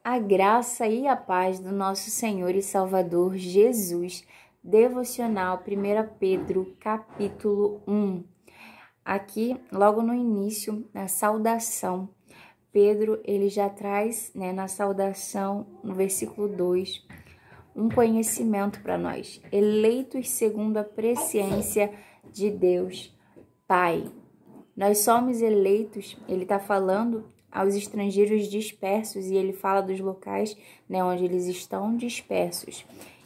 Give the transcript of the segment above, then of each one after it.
A graça e a paz do nosso Senhor e Salvador Jesus. Devocional 1 Pedro, capítulo 1. Aqui, logo no início, na saudação, Pedro, ele já traz, na saudação, no versículo 2, um conhecimento para nós. Eleitos segundo a presciência de Deus, Pai. Nós somos eleitos, ele está falando aos estrangeiros dispersos, e ele fala dos locais, onde eles estão dispersos.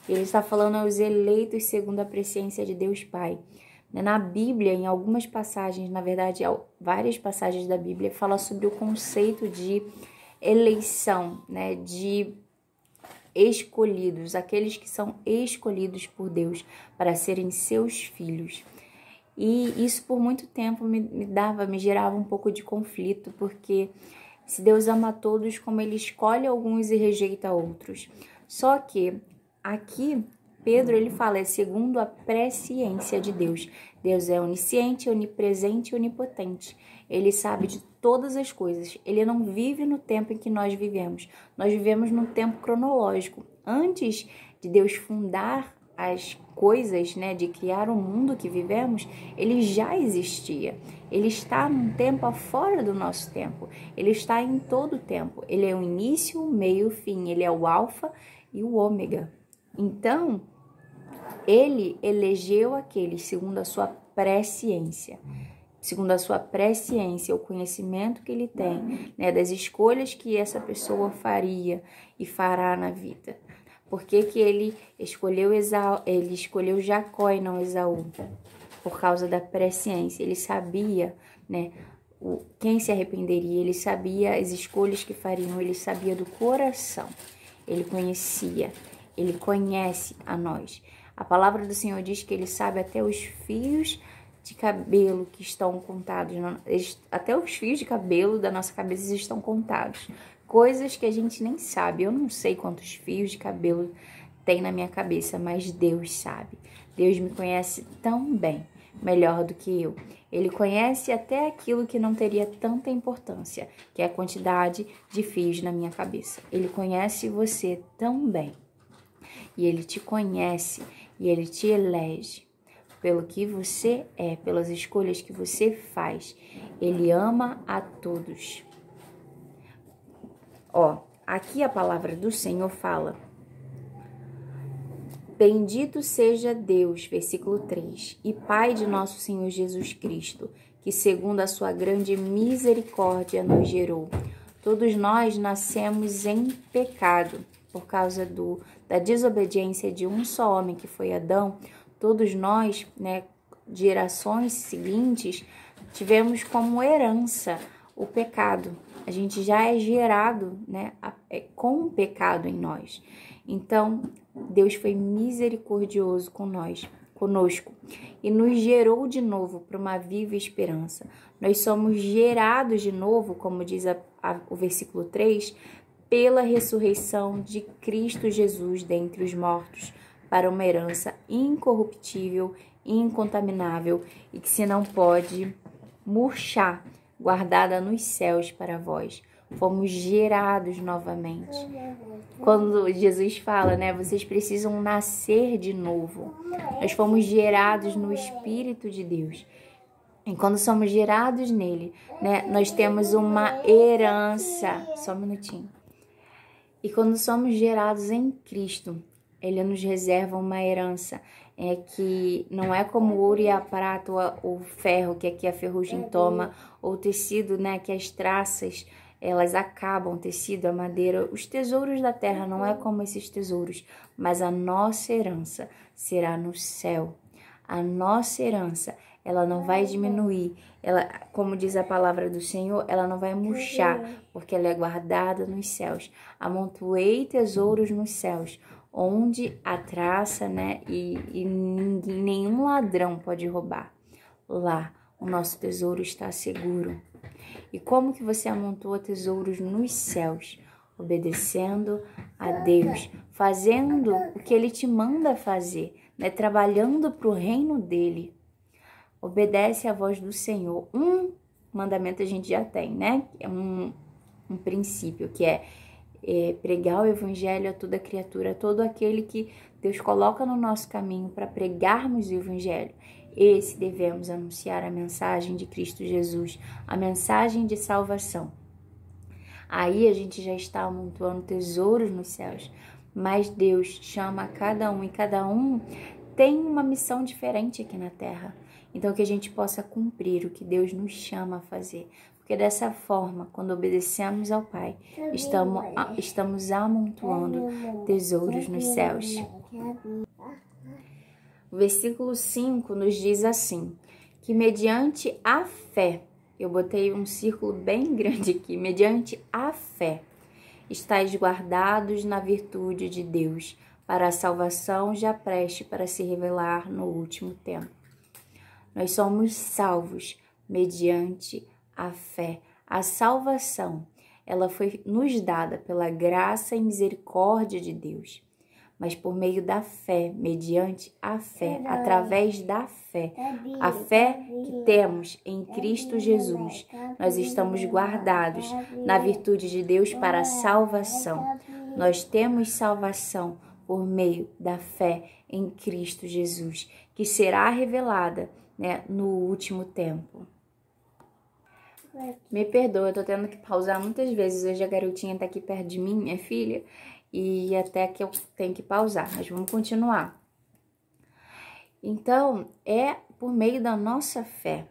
Ele está falando aos eleitos segundo a presciência de Deus Pai. Na Bíblia, em algumas passagens, na verdade, várias passagens da Bíblia, fala sobre o conceito de eleição, de escolhidos, aqueles que são escolhidos por Deus para serem seus filhos. E isso por muito tempo me gerava um pouco de conflito, porque se Deus ama a todos, como ele escolhe alguns e rejeita outros. Só que aqui Pedro ele fala, é segundo a presciência de Deus. Deus é onisciente, onipresente e onipotente. Ele sabe de todas as coisas. Ele não vive no tempo em que nós vivemos. Nós vivemos num tempo cronológico. Antes de Deus fundar as coisas, de criar o mundo que vivemos, ele já existia. Ele está num tempo fora do nosso tempo. Ele está em todo o tempo. Ele é o início, o meio, o fim. Ele é o alfa e o ômega. Então, ele elegeu aqueles segundo a sua presciência. Segundo a sua presciência, o conhecimento que ele tem, das escolhas que essa pessoa faria e fará na vida. Por que ele escolheu ele escolheu Jacó e não Esaú? Por causa da presciência. Ele sabia, quem se arrependeria, ele sabia as escolhas que fariam, ele sabia do coração. Ele conhecia, ele conhece a nós. A palavra do Senhor diz que ele sabe até os fios de cabelo que estão contados. Até os fios de cabelo da nossa cabeça estão contados. Coisas que a gente nem sabe. Eu não sei quantos fios de cabelo tem na minha cabeça, mas Deus sabe. Deus me conhece tão bem, melhor do que eu. Ele conhece até aquilo que não teria tanta importância, que é a quantidade de fios na minha cabeça. Ele conhece você tão bem. E ele te conhece e ele te elege pelo que você é, pelas escolhas que você faz. Ele ama a todos. Aqui a palavra do Senhor fala: bendito seja Deus, versículo 3, e Pai de nosso Senhor Jesus Cristo, que segundo a sua grande misericórdia nos gerou. Todos nós nascemos em pecado por causa da desobediência de um só homem, que foi Adão. Todos nós, gerações seguintes, tivemos como herança o pecado. A gente já é gerado, com o pecado em nós. Então, Deus foi misericordioso conosco, e nos gerou de novo para uma viva esperança. Nós somos gerados de novo, como diz o versículo 3, pela ressurreição de Cristo Jesus dentre os mortos, para uma herança incorruptível, incontaminável e que se não pode murchar, guardada nos céus para vós. Fomos gerados novamente. Quando Jesus fala, vocês precisam nascer de novo. Nós fomos gerados no Espírito de Deus. E quando somos gerados nele, nós temos uma herança. Só um minutinho. E quando somos gerados em Cristo, ele nos reserva uma herança que não é como o ouro e a prata, ou o ferro, que aqui a ferrugem toma, ou o tecido, que as traças, elas acabam, o tecido, a madeira. Os tesouros da terra não é como esses tesouros, mas a nossa herança será no céu. A nossa herança, ela não vai diminuir. Ela, como diz a palavra do Senhor, ela não vai murchar, porque ela é guardada nos céus. Amontoei tesouros nos céus, onde a traça, e nenhum ladrão pode roubar. Lá, o nosso tesouro está seguro. E como que você amontoa tesouros nos céus? Obedecendo a Deus, fazendo o que Ele te manda fazer, trabalhando para o reino dEle. Obedece à voz do Senhor. Um mandamento a gente já tem, É um princípio, que é pregar o evangelho a toda criatura, a todo aquele que Deus coloca no nosso caminho para pregarmos o evangelho. Esse devemos anunciar a mensagem de Cristo Jesus, a mensagem de salvação. Aí a gente já está amontoando tesouros nos céus, mas Deus chama cada um e cada um tem uma missão diferente aqui na terra. Então que a gente possa cumprir o que Deus nos chama a fazer. Porque dessa forma, quando obedecemos ao Pai, estamos amontoando tesouros nos céus. O versículo 5 nos diz assim, que mediante a fé, eu botei um círculo bem grande aqui, mediante a fé, estáis guardados na virtude de Deus, para a salvação já preste para se revelar no último tempo. Nós somos salvos mediante a fé. A salvação, ela foi nos dada pela graça e misericórdia de Deus, mas por meio da fé, mediante a fé, através da fé, a fé que temos em Cristo Jesus, nós estamos guardados na virtude de Deus para a salvação. Nós temos salvação por meio da fé em Cristo Jesus, que será revelada, no último tempo. Me perdoa, eu tô tendo que pausar muitas vezes. Hoje a garotinha tá aqui perto de mim, minha filha, e até que eu tenho que pausar, mas vamos continuar. Então, é por meio da nossa fé.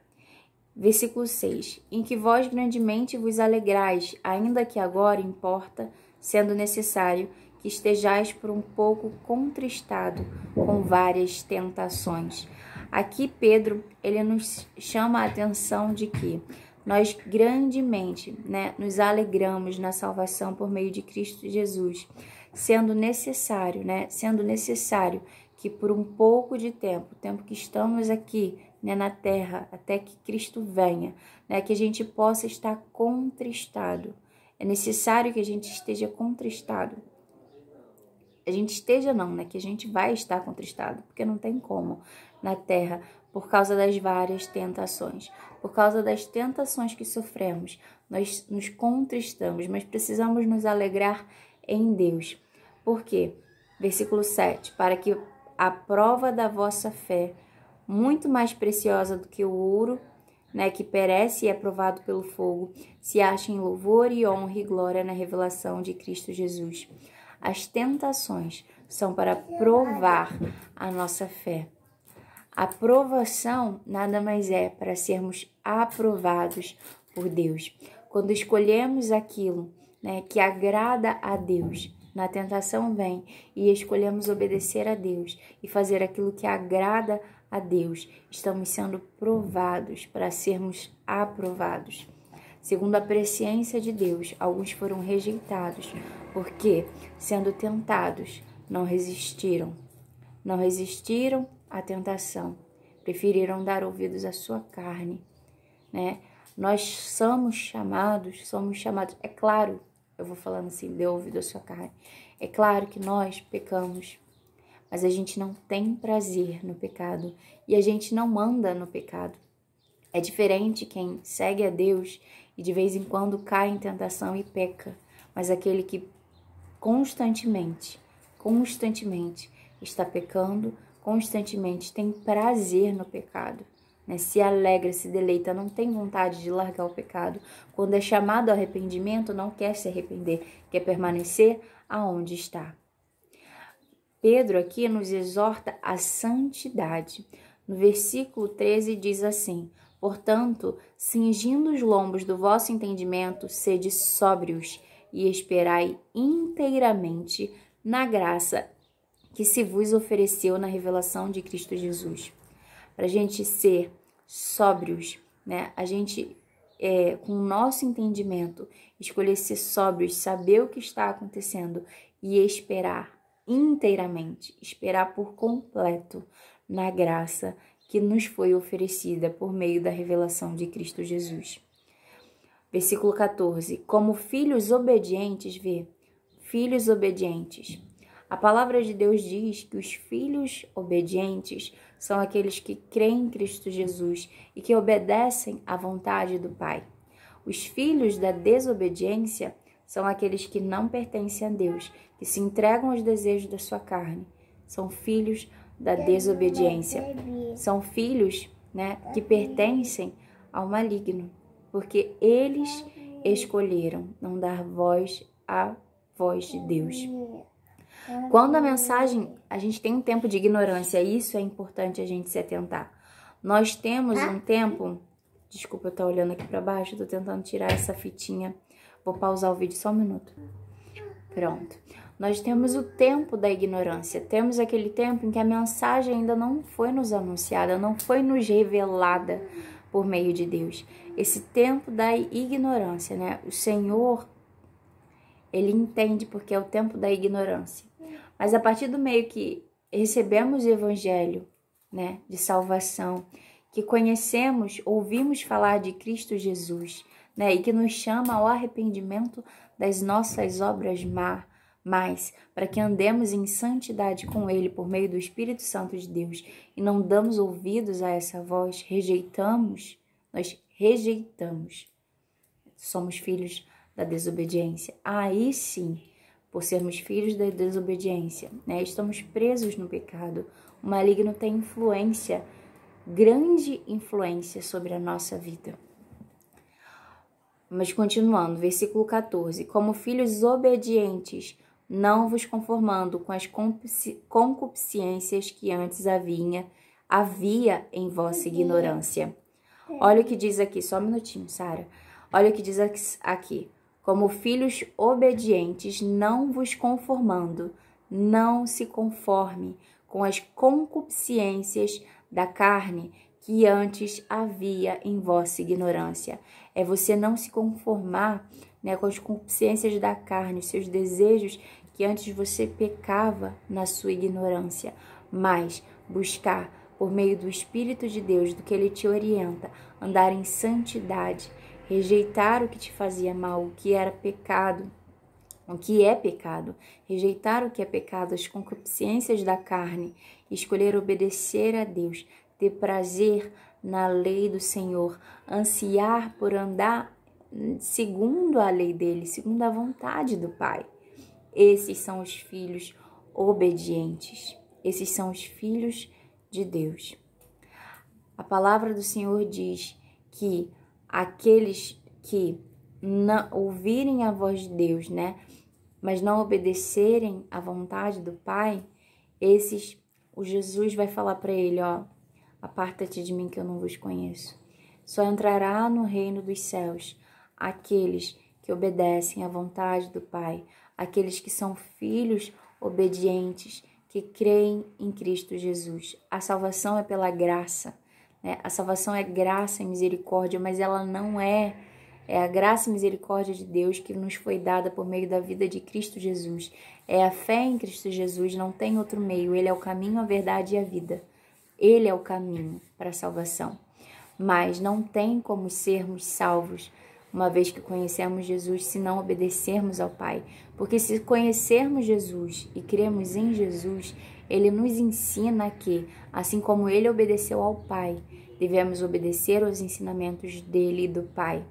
Versículo 6. Em que vós grandemente vos alegrais, ainda que agora importa, sendo necessário, que estejais por um pouco contristado com várias tentações. Aqui Pedro, ele nos chama a atenção de que nós grandemente, nos alegramos na salvação por meio de Cristo Jesus, sendo necessário que por um pouco de tempo, o tempo que estamos aqui, na terra, até que Cristo venha, que a gente possa estar contristado. É necessário que a gente esteja contristado. A gente esteja não, que a gente vai estar contristado, porque não tem como na terra, por causa das várias tentações. Por causa das tentações que sofremos, nós nos contristamos, mas precisamos nos alegrar em Deus. Por quê? Versículo 7. Para que a prova da vossa fé, muito mais preciosa do que o ouro, que perece e é provado pelo fogo, se ache em louvor e honra e glória na revelação de Cristo Jesus. As tentações são para provar a nossa fé. A provação nada mais é para sermos aprovados por Deus. Quando escolhemos aquilo, que agrada a Deus, na tentação vem e escolhemos obedecer a Deus e fazer aquilo que agrada a Deus, estamos sendo provados para sermos aprovados. Segundo a presciência de Deus, alguns foram rejeitados, porque, sendo tentados, não resistiram à tentação, preferiram dar ouvidos à sua carne, Nós somos chamados, é claro, eu vou falando assim, dê ouvido à sua carne, é claro que nós pecamos, mas a gente não tem prazer no pecado e a gente não anda no pecado. É diferente quem segue a Deus e de vez em quando cai em tentação e peca, mas aquele que constantemente está pecando, constantemente tem prazer no pecado, se alegra, se deleita, não tem vontade de largar o pecado. Quando é chamado ao arrependimento, não quer se arrepender, quer permanecer aonde está. Pedro aqui nos exorta à santidade. No versículo 13 diz assim: portanto, cingindo os lombos do vosso entendimento, sede sóbrios e esperai inteiramente na graça que se vos ofereceu na revelação de Cristo Jesus. Para a gente ser sóbrios, a gente, com o nosso entendimento, escolher ser sóbrios, saber o que está acontecendo e esperar inteiramente, esperar por completo na graça que nos foi oferecida por meio da revelação de Cristo Jesus. Versículo 14. Como filhos obedientes, filhos obedientes. A palavra de Deus diz que os filhos obedientes são aqueles que creem em Cristo Jesus e que obedecem à vontade do Pai. Os filhos da desobediência são aqueles que não pertencem a Deus, que se entregam aos desejos da sua carne. São filhos da desobediência. São filhos, né, que pertencem ao maligno, porque eles escolheram não dar voz à voz de Deus. Quando a mensagem, a gente tem um tempo de ignorância, isso é importante a gente se atentar. Nós temos um tempo, desculpa eu estar olhando aqui para baixo, tô tentando tirar essa fitinha, vou pausar o vídeo só um minuto. Pronto. Nós temos o tempo da ignorância, temos aquele tempo em que a mensagem ainda não foi nos anunciada, não foi nos revelada por meio de Deus. Esse tempo da ignorância, né? O Senhor, Ele entende porque é o tempo da ignorância. Mas a partir do meio que recebemos o Evangelho, né, de salvação, que conhecemos, ouvimos falar de Cristo Jesus, né, e que nos chama ao arrependimento das nossas obras más, para que andemos em santidade com Ele por meio do Espírito Santo de Deus e não damos ouvidos a essa voz, nós rejeitamos. Somos filhos da desobediência. Aí sim, por sermos filhos da desobediência, né, estamos presos no pecado. O maligno tem influência, grande influência sobre a nossa vida. Mas continuando, versículo 14. Como filhos obedientes, não vos conformando com as concupiscências que antes havia em vossa ignorância. Olha o que diz aqui, só um minutinho, Sara. Olha o que diz aqui. Como filhos obedientes, não vos conformando, não se conforme com as concupiscências da carne que antes havia em vossa ignorância. É você não se conformar, né, com as concupiscências da carne, os seus desejos que antes você pecava na sua ignorância, mas buscar por meio do Espírito de Deus, do que Ele te orienta, andar em santidade, rejeitar o que te fazia mal, o que era pecado, o que é pecado, rejeitar o que é pecado, as concupiscências da carne, escolher obedecer a Deus, ter prazer na lei do Senhor, ansiar por andar segundo a lei dele, segundo a vontade do Pai. Esses são os filhos obedientes, esses são os filhos de Deus. A palavra do Senhor diz que aqueles que não ouvirem a voz de Deus, né, mas não obedecerem à vontade do Pai, esses, o Jesus vai falar para ele, ó, aparta-te de mim que eu não vos conheço. Só entrará no reino dos céus aqueles que obedecem à vontade do Pai, aqueles que são filhos obedientes, que creem em Cristo Jesus. A salvação é pela graça, né? A salvação é graça e misericórdia, mas ela não é a graça e misericórdia de Deus que nos foi dada por meio da vida de Cristo Jesus. É a fé em Cristo Jesus, não tem outro meio. Ele é o caminho, a verdade e a vida. Ele é o caminho para a salvação. Mas não tem como sermos salvos, uma vez que conhecemos Jesus, se não obedecermos ao Pai. Porque se conhecermos Jesus e cremos em Jesus, Ele nos ensina que, assim como Ele obedeceu ao Pai, devemos obedecer aos ensinamentos dele e do Pai.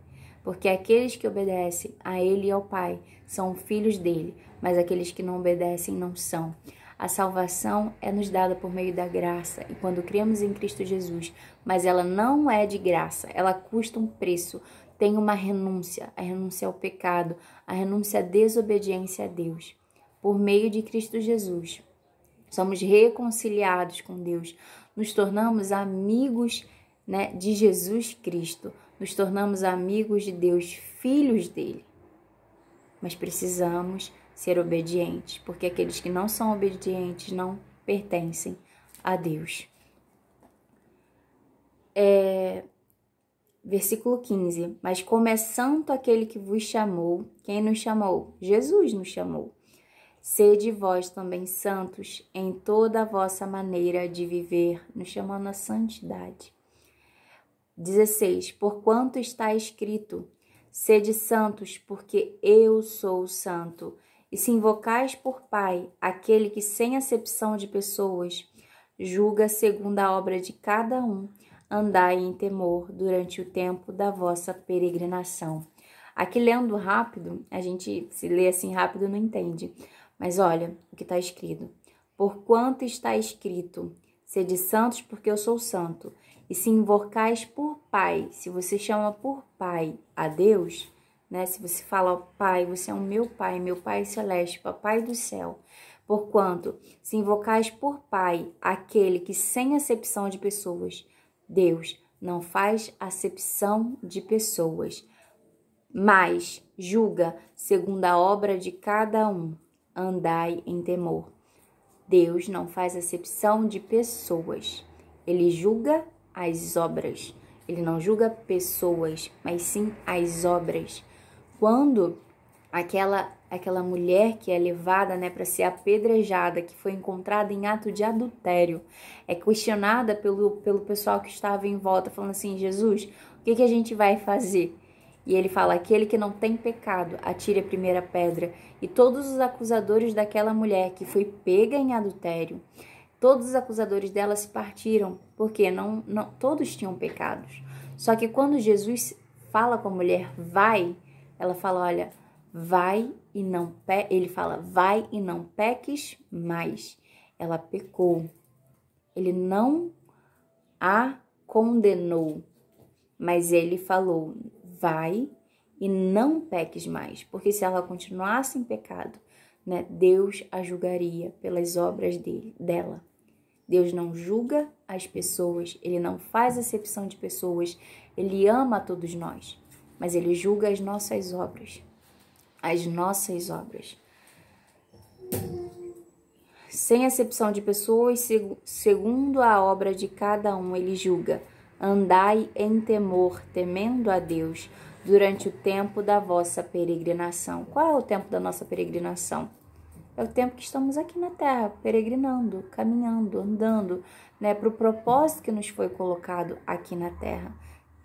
Porque aqueles que obedecem a Ele e ao Pai são filhos dele, mas aqueles que não obedecem não são. A salvação é nos dada por meio da graça e quando cremos em Cristo Jesus, mas ela não é de graça, ela custa um preço, tem uma renúncia, a renúncia ao pecado, a renúncia à desobediência a Deus. Por meio de Cristo Jesus, somos reconciliados com Deus, nos tornamos amigos, né, de Jesus Cristo, nos tornamos amigos de Deus, filhos dele. Mas precisamos ser obedientes, porque aqueles que não são obedientes não pertencem a Deus. Versículo 15. Mas como é santo aquele que vos chamou, quem nos chamou? Jesus nos chamou. Sede vós também santos em toda a vossa maneira de viver, nos chamando à santidade. 16. Porquanto está escrito, sede santos, porque eu sou santo. E se invocais por Pai aquele que sem acepção de pessoas julga segundo a obra de cada um, andai em temor durante o tempo da vossa peregrinação. Aqui lendo rápido, a gente se lê assim rápido não entende. Mas olha o que está escrito. Porquanto está escrito, sede santos porque eu sou santo. E se invocais por Pai, se você chama por Pai a Deus, né? Se você fala, Pai, você é o meu Pai celeste, Papai do céu. Porquanto, se invocais por Pai aquele que sem acepção de pessoas, Deus não faz acepção de pessoas, mas julga segundo a obra de cada um. Andai em temor. Deus não faz acepção de pessoas. Ele julga as obras. Ele não julga pessoas, mas sim as obras. Quando aquela mulher que é levada, né, para ser apedrejada, que foi encontrada em ato de adultério, é questionada pelo pessoal que estava em volta, falando assim, Jesus, o que a gente vai fazer? E ele fala, aquele que não tem pecado, atire a primeira pedra. E todos os acusadores daquela mulher que foi pega em adultério, todos os acusadores dela se partiram, porque não todos tinham pecados. Só que quando Jesus fala com a mulher, vai, ela fala, olha, vai e não ele fala, vai e não peques mais. Ela pecou. Ele não a condenou, mas ele falou, vai e não peques mais, porque se ela continuasse em pecado, né, Deus a julgaria pelas obras dela. Deus não julga as pessoas, ele não faz acepção de pessoas, ele ama a todos nós, mas ele julga as nossas obras. As nossas obras. Sem acepção de pessoas, segundo a obra de cada um, ele julga. Andai em temor, temendo a Deus, durante o tempo da vossa peregrinação. Qual é o tempo da nossa peregrinação? É o tempo que estamos aqui na terra, peregrinando, caminhando, andando, né, para o propósito que nos foi colocado aqui na terra.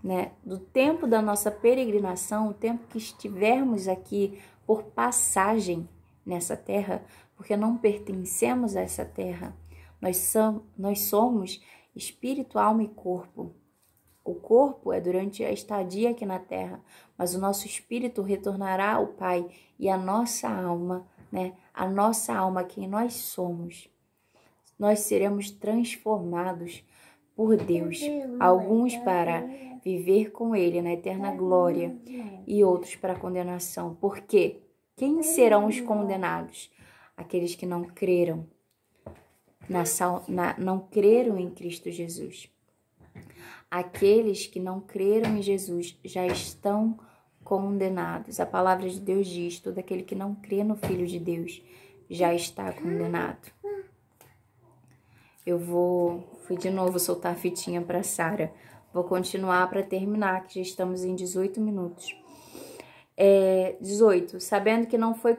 Né? Do tempo da nossa peregrinação, o tempo que estivermos aqui por passagem nessa terra, porque não pertencemos a essa terra, nós somos espírito, alma e corpo. O corpo é durante a estadia aqui na terra, mas o nosso espírito retornará ao Pai e a nossa alma, né? A nossa alma, quem nós somos, nós seremos transformados por Deus, alguns para viver com Ele na eterna glória e outros para a condenação. Por quê? Quem serão os condenados? Aqueles que não creram, não creram em Cristo Jesus. Aqueles que não creram em Jesus já estão condenados. A palavra de Deus diz, todo aquele que não crê no Filho de Deus já está condenado. Fui de novo soltar a fitinha para Sara. Vou continuar para terminar, que já estamos em 18 minutos. 18. Sabendo que não foi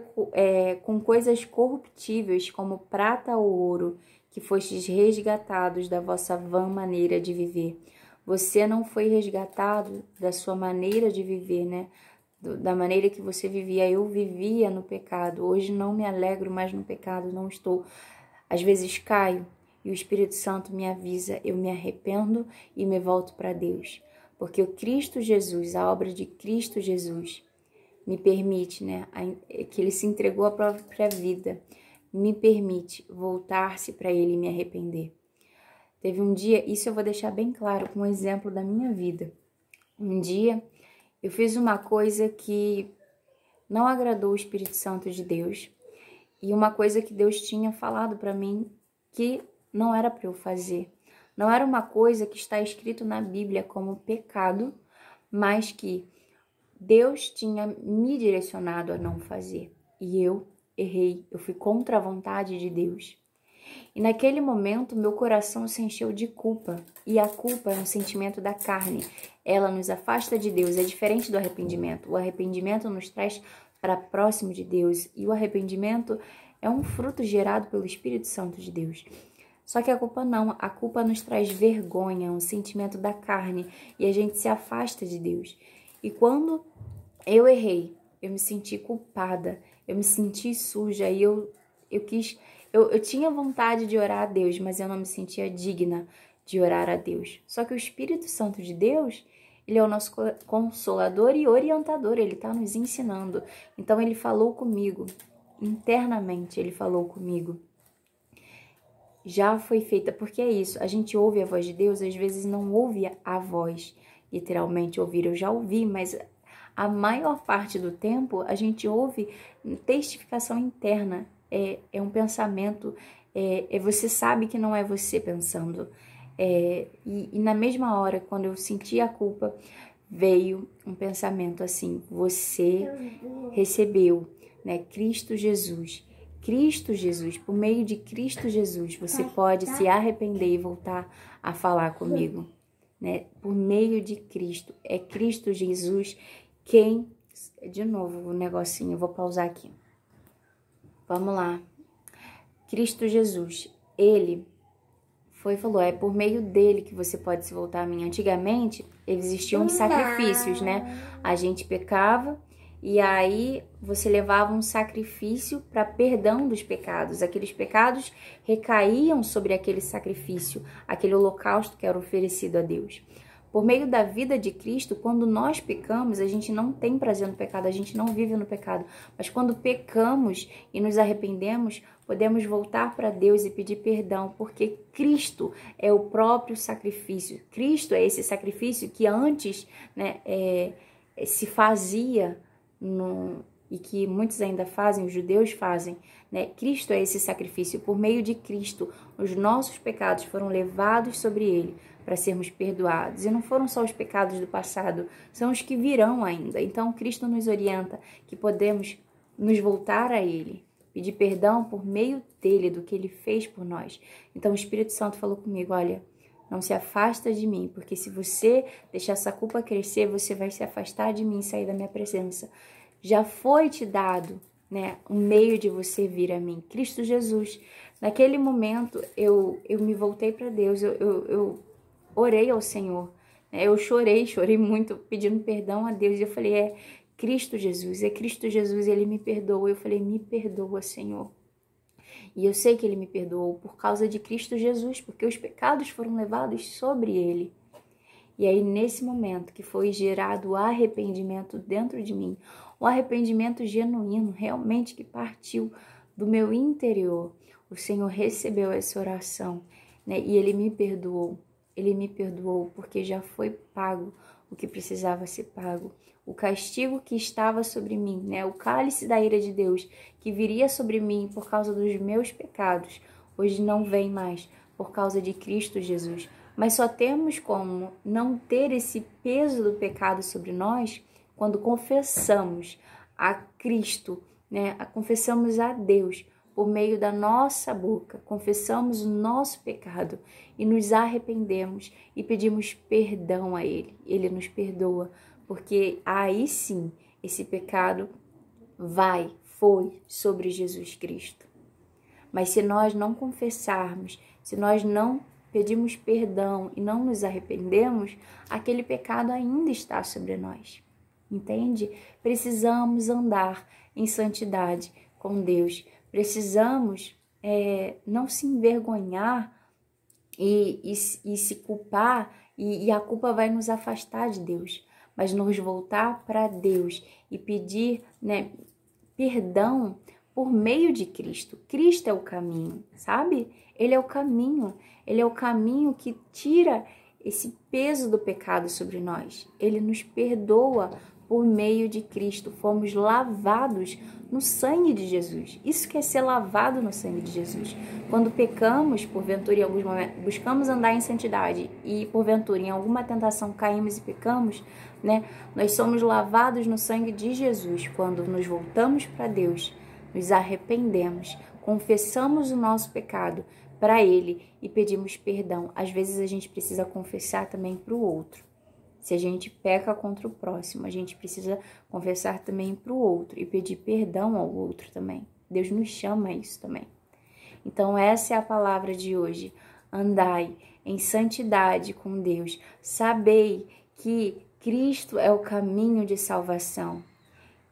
com coisas corruptíveis como prata ou ouro que fostes resgatados da vossa vã maneira de viver. Você não foi resgatado da sua maneira de viver, né? Da maneira que você vivia. Eu vivia no pecado. Hoje não me alegro mais no pecado, não estou. Às vezes caio e o Espírito Santo me avisa, eu me arrependo e me volto para Deus. Porque o Cristo Jesus, a obra de Cristo Jesus, me permite, né? Que Ele se entregou à própria vida, me permite voltar-se para Ele e me arrepender. Teve um dia, isso eu vou deixar bem claro com um exemplo da minha vida. Um dia eu fiz uma coisa que não agradou o Espírito Santo de Deus e uma coisa que Deus tinha falado para mim que não era para eu fazer. Não era uma coisa que está escrito na Bíblia como pecado, mas que Deus tinha me direcionado a não fazer. E eu errei, eu fui contra a vontade de Deus. E naquele momento, meu coração se encheu de culpa. E a culpa é um sentimento da carne. Ela nos afasta de Deus. É diferente do arrependimento. O arrependimento nos traz para próximo de Deus. E o arrependimento é um fruto gerado pelo Espírito Santo de Deus. Só que a culpa não. A culpa nos traz vergonha, um sentimento da carne. E a gente se afasta de Deus. E quando eu errei, eu me senti culpada. Eu me senti suja. E eu tinha vontade de orar a Deus, mas eu não me sentia digna de orar a Deus. Só que o Espírito Santo de Deus, Ele é o nosso consolador e orientador, ele está nos ensinando. Então, ele falou comigo, internamente ele falou comigo. Já foi feita, porque é isso, a gente ouve a voz de Deus, às vezes não ouve a voz, literalmente ouvir, eu já ouvi, mas a maior parte do tempo a gente ouve testificação interna, é um pensamento, você sabe que não é você pensando. E na mesma hora, quando eu senti a culpa, veio um pensamento assim: você recebeu, né, Cristo Jesus. Cristo Jesus, por meio de Cristo Jesus, você pode se arrepender e voltar a falar comigo, né? Por meio de Cristo, é Cristo Jesus quem... De novo o negocinho, eu vou pausar aqui. Vamos lá. Cristo Jesus, ele falou, é por meio dele que você pode se voltar a mim. Antigamente, existiam sacrifícios, né? A gente pecava e aí você levava um sacrifício para perdão dos pecados. Aqueles pecados recaíam sobre aquele sacrifício, aquele holocausto que era oferecido a Deus. Por meio da vida de Cristo, quando nós pecamos, a gente não tem prazer no pecado, a gente não vive no pecado. Mas quando pecamos e nos arrependemos, podemos voltar para Deus e pedir perdão, porque Cristo é o próprio sacrifício. Cristo é esse sacrifício que antes, né, se fazia, e que muitos ainda fazem, os judeus fazem, né? Cristo é esse sacrifício. Por meio de Cristo, os nossos pecados foram levados sobre ele para sermos perdoados. E não foram só os pecados do passado, são os que virão ainda. Então, Cristo nos orienta que podemos nos voltar a ele, pedir perdão por meio dele, do que ele fez por nós. Então, o Espírito Santo falou comigo, olha, não se afasta de mim, porque se você deixar essa culpa crescer, você vai se afastar de mim e sair da minha presença. Já foi te dado, né, um meio de você vir a mim, Cristo Jesus. Naquele momento, eu me voltei para Deus, eu orei ao Senhor, né? Eu chorei muito, pedindo perdão a Deus. E eu falei, é Cristo Jesus, Ele me perdoa. Eu falei, me perdoa, Senhor. E eu sei que ele me perdoou por causa de Cristo Jesus, porque os pecados foram levados sobre ele. E aí, nesse momento que foi gerado o arrependimento dentro de mim, um arrependimento genuíno, realmente que partiu do meu interior, o Senhor recebeu essa oração, né? E ele me perdoou. Ele me perdoou porque já foi pago o que precisava ser pago. O castigo que estava sobre mim, né? O cálice da ira de Deus que viria sobre mim por causa dos meus pecados, hoje não vem mais por causa de Cristo Jesus. Mas só temos como não ter esse peso do pecado sobre nós quando confessamos a Cristo, né? Confessamos a Deus por meio da nossa boca, confessamos o nosso pecado e nos arrependemos e pedimos perdão a Ele. Ele nos perdoa, porque aí sim esse pecado foi sobre Jesus Cristo. Mas se nós não confessarmos, se nós não pedimos perdão e não nos arrependemos, aquele pecado ainda está sobre nós. Entende? Precisamos andar em santidade com Deus. Precisamos não se envergonhar e se culpar, e a culpa vai nos afastar de Deus, mas nos voltar para Deus e pedir, né, perdão por meio de Cristo. Cristo é o caminho, sabe? Ele é o caminho que tira esse peso do pecado sobre nós. Ele nos perdoa por meio de Cristo, fomos lavados no sangue de Jesus. Isso quer ser lavado no sangue de Jesus. Quando pecamos, porventura, em alguns momentos, buscamos andar em santidade e, porventura, em alguma tentação caímos e pecamos, né? Nós somos lavados no sangue de Jesus. Quando nos voltamos para Deus, nos arrependemos, confessamos o nosso pecado para Ele e pedimos perdão. Às vezes a gente precisa confessar também para o outro. Se a gente peca contra o próximo, a gente precisa confessar também para o outro e pedir perdão ao outro também. Deus nos chama a isso também. Então essa é a palavra de hoje. Andai em santidade com Deus. Sabei que Cristo é o caminho de salvação,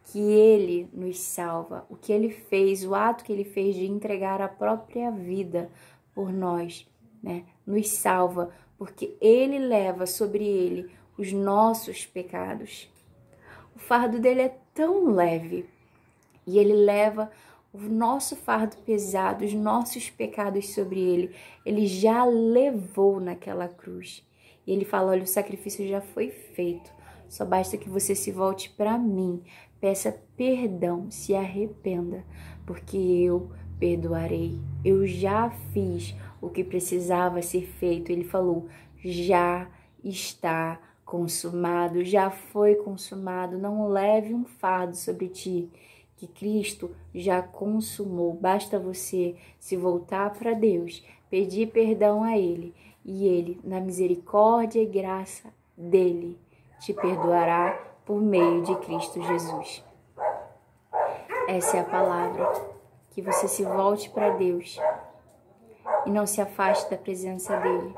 que Ele nos salva. O que Ele fez, o ato que Ele fez de entregar a própria vida por nós, né, nos salva, porque Ele leva sobre Ele os nossos pecados. O fardo dele é tão leve e ele leva o nosso fardo pesado, os nossos pecados sobre ele. Ele já levou naquela cruz. E ele fala, olha, o sacrifício já foi feito. Só basta que você se volte para mim, peça perdão, se arrependa, porque eu perdoarei. Eu já fiz o que precisava ser feito. Ele falou, já está consumado, já foi consumado. Não leve um fardo sobre ti, que Cristo já consumou. Basta você se voltar para Deus, pedir perdão a Ele, e Ele, na misericórdia e graça dele, te perdoará por meio de Cristo Jesus. Essa é a palavra. Que você se volte para Deus e não se afaste da presença dele.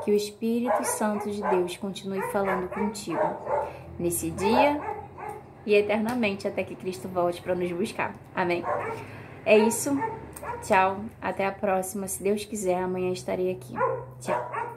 Que o Espírito Santo de Deus continue falando contigo nesse dia e eternamente até que Cristo volte para nos buscar. Amém? É isso. Tchau. Até a próxima. Se Deus quiser, amanhã estarei aqui. Tchau.